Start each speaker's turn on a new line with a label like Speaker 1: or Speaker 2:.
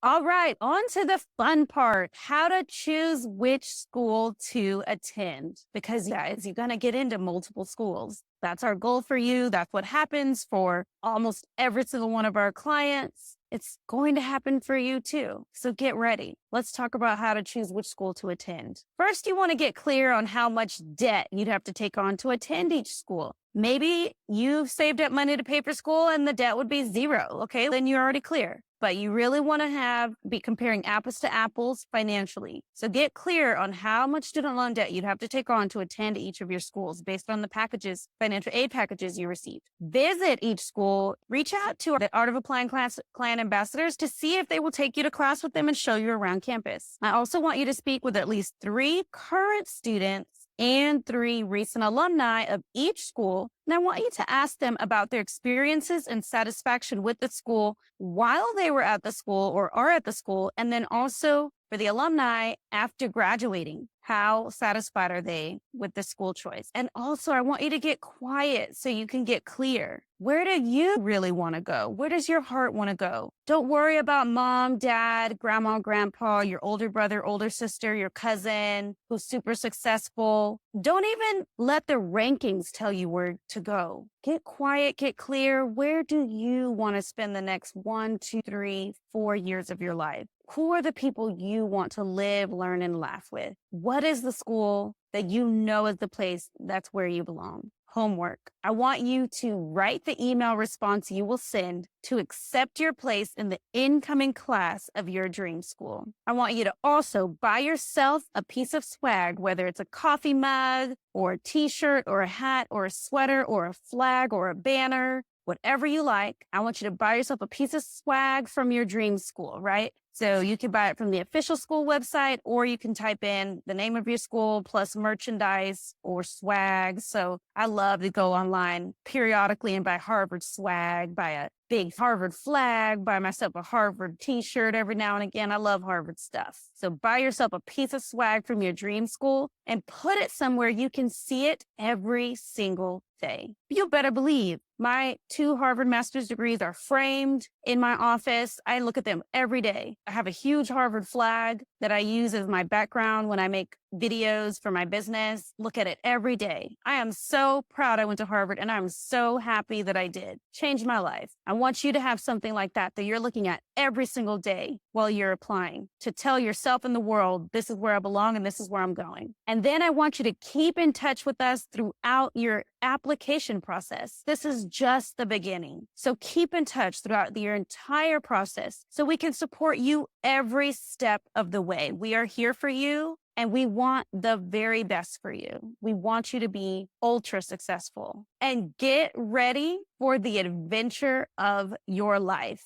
Speaker 1: All right, on to the fun part, how to choose which school to attend. Because guys, you're going to get into multiple schools. That's our goal for you. That's what happens for almost every single one of our clients. It's going to happen for you too. So get ready. Let's talk about how to choose which school to attend. First, you want to get clear on how much debt you'd have to take on to attend each school. Maybe you've saved up money to pay for school and the debt would be zero. Okay, then you're already clear. But you really want to be comparing apples to apples financially. So get clear on how much student loan debt you'd have to take on to attend each of your schools based on the packages, financial aid packages you received. Visit each school, reach out to the Art of Applying client ambassadors to see if they will take you to class with them and show you around campus. I also want you to speak with at least 3 current students and 3 recent alumni of each school. And I want you to ask them about their experiences and satisfaction with the school while they were at the school or are at the school. And then also for the alumni after graduating, how satisfied are they with the school choice? And also I want you to get quiet so you can get clear. Where do you really want to go? Where does your heart want to go? Don't worry about mom, dad, grandma, grandpa, your older brother, older sister, your cousin who's super successful. Don't even let the rankings tell you where to go. Get quiet, get clear. Where do you want to spend the next 1, 2, 3, 4 years of your life? Who are the people you want to live, learn, and laugh with? What is the school that you know is the place that's where you belong? Homework. I want you to write the email response you will send to accept your place in the incoming class of your dream school. I want you to also buy yourself a piece of swag, whether it's a coffee mug or a t-shirt or a hat or a sweater or a flag or a banner, whatever you like. I want you to buy yourself a piece of swag from your dream school, right? So you can buy it from the official school website, or you can type in the name of your school plus merchandise or swag. So I love to go online periodically and buy Harvard swag, buy a big Harvard flag, buy myself a Harvard t-shirt every now and again. I love Harvard stuff. So buy yourself a piece of swag from your dream school and put it somewhere you can see it every single day. You better believe my 2 Harvard master's degrees are framed in my office. I look at them every day. I have a huge Harvard flag that I use as my background when I make videos for my business. Look at it every day. I am so proud I went to Harvard and I'm so happy that I did. Changed my life. I want you to have something like that you're looking at every single day while you're applying to tell yourself and the world, this is where I belong and this is where I'm going. And then I want you to keep in touch with us throughout your application process. This is just the beginning. So keep in touch throughout your entire process so we can support you every step of the way. We are here for you. And we want the very best for you. We want you to be ultra successful and get ready for the adventure of your life.